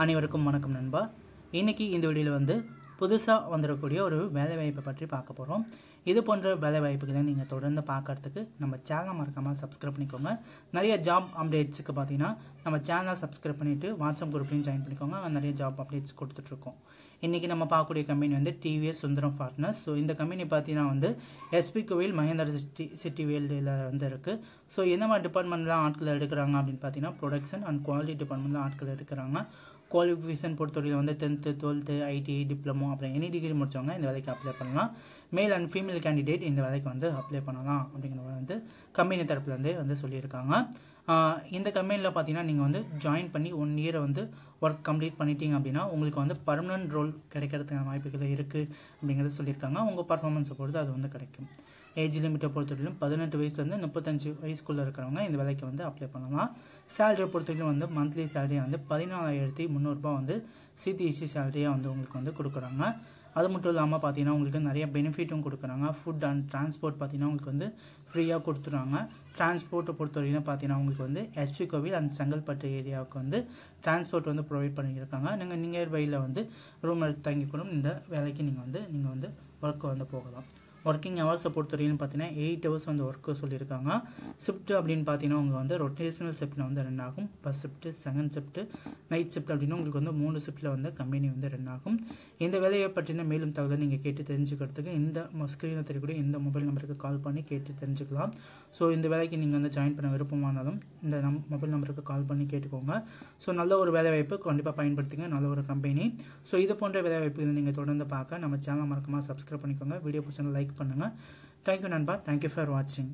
அனைவருக்கும் வணக்கம் நண்பா. இன்றைக்கி இந்த வீடியோவில் வந்து புதுசாக வந்துடக்கூடிய ஒரு வேலைவாய்ப்பை பற்றி பார்க்க போகிறோம். இது போன்ற வேலைவாய்ப்புகளை நீங்கள் தொடர்ந்து பார்க்குறதுக்கு நம்ம சேனலை மறக்காமல் சப்ஸ்கிரைப் பண்ணிக்கோங்க. நிறைய ஜாப் அப்டேட்ஸுக்கு பார்த்தீங்கன்னா நம்ம சேனலை சப்ஸ்கிரைப் பண்ணிவிட்டு வாட்ஸ்அப் குரூப்லையும் ஜாயின் பண்ணிக்கோங்க. அங்கே நிறைய ஜாப் அப்டேட்ஸ் கொடுத்துட்ருக்கோம். இன்றைக்கி நம்ம பார்க்கக்கூடிய கம்பெனி வந்து டிவிஎஸ் சுந்தரம் பார்ட்னர்ஸ். ஸோ இந்த கம்பெனி பார்த்தீங்கன்னா வந்து எஸ்பி கோவில் மகேந்திர சிட்டி வேல்டில் வந்து இருக்குது. ஸோ எந்த மாதிரி டிபார்ட்மெண்ட்டில் ஆட்கள் எடுக்கிறாங்க அப்படின்னு பார்த்தீங்கன்னா ப்ரொடக்ஷன் அண்ட் குவாலிட்டி டிபார்ட்மெண்ட்டில் ஆட்கள் எடுக்கிறாங்க. குவாலிஃபிகேஷன் பொறுத்தவரையில் வந்து 10th 12th ஐடிஐ டிப்ளமோ அப்புறம் எனி டிகிரி முடித்தவங்க இந்த வேலைக்கு அப்ளை பண்ணலாம். மேல் அண்ட் ஃபீமேல் கேண்டிடேட் இந்த வேலைக்கு வந்து அப்ளை பண்ணலாம் அப்படிங்கிற வந்து கம்பெனி தரப்புலேருந்தே வந்து சொல்லியிருக்காங்க. இந்த கம்பெனியில் பார்த்தீங்கன்னா நீங்கள் வந்து ஜாயின் பண்ணி 1 இயரை வந்து ஒர்க் கம்ப்ளீட் பண்ணிட்டீங்க அப்படின்னா உங்களுக்கு வந்து பர்மனன்ட் ரோல் கிடைக்கிறதுக்கான வாய்ப்புகள் இருக்குது அப்படிங்கிறது சொல்லியிருக்காங்க. உங்கள் பர்ஃபார்மன்ஸை பொறுத்து அது வந்து கிடைக்கும். ஏஜ் லிமிட்டை பொறுத்தவரையிலும் 18 வயசுலேருந்து 35 வயசுக்குள்ளே இருக்கிறவங்க இந்த வேலைக்கு வந்து அப்ளை பண்ணலாம். சேலரியை பொறுத்தவரையிலும் வந்து மந்த்லி சேலரியை வந்து 14,300 வந்து சிடிசி சேலரியாக வந்து உங்களுக்கு வந்து கொடுக்குறாங்க. அது மட்டும் இல்லாமல் பார்த்தீங்கன்னா உங்களுக்கு நிறைய பெனிஃபிட்டும் கொடுக்குறாங்க. ஃபுட் அண்ட் டிரான்ஸ்போர்ட் பார்த்தீங்கன்னா உங்களுக்கு வந்து ஃப்ரீயாக கொடுத்துருவாங்க. டிரான்ஸ்போர்ட்டை பொறுத்தவரைக்கும் பார்த்தீங்கன்னா உங்களுக்கு வந்து எஸ்பி கோவில் அண்ட் செங்கல்பட்டு ஏரியாவுக்கு வந்து டிரான்ஸ்போர்ட் வந்து ப்ரொவைட் பண்ணியிருக்காங்க. நீங்கள் நியர்பையில் வந்து ரூம் எடுத்து தங்கி கூட இந்த வேலைக்கு நீங்கள் வந்து ஒர்க்கு வந்து போகலாம். ஒர்க்கிங் ஹவர்ஸை பொறுத்தவரைக்கும் பார்த்தீங்கன்னா 8 hours வந்து ஒர்க்கு சொல்லியிருக்காங்க. ஷிஃப்ட் அப்படின்னு பார்த்தீங்கன்னா உங்களுக்கு வந்து ரொட்டேஷனல் ஷிஃப்ட்டில் வந்து ரன் ஆகும். First shift, second shift, night shift அப்படின்னு உங்களுக்கு வந்து 3 ஷிஃப்ட்டில் வந்து கம்பெனி வந்து ரன் ஆகும். இந்த வேலையை பற்றின மேலும் தகவலை நீங்கள் கேட்டு தெரிஞ்சுக்கிறதுக்கு இந்த ஸ்க்ரீனில் தெரியக்கூடிய இந்த மொபைல் நம்பருக்கு கால் பண்ணி கேட்டு தெரிஞ்சுக்கலாம். ஸோ இந்த வேலைக்கு நீங்கள் வந்து ஜாயின் பண்ண விருப்பமானாலும் இந்த மொபைல் நம்பருக்கு கால் பண்ணி கேட்டுக்கோங்க. ஸோ நல்ல ஒரு வேலைவாய்ப்பு கண்டிப்பாக பயன்படுத்திங்க. நல்ல ஒரு கம்பெனி. ஸோ இது போன்ற வேலைவாய்ப்புகளை நீங்கள் தொடர்ந்து பார்க்க நம்ம சேனலை மறக்காமல் சப்ஸ்கிரைப் பண்ணிக்கோங்க. வீடியோ பிடிச்சா லைக் பண்ணுங்கள். தேங்க்யூ நண்பா. தேங்க்யூ ஃபார் வாட்சிங்.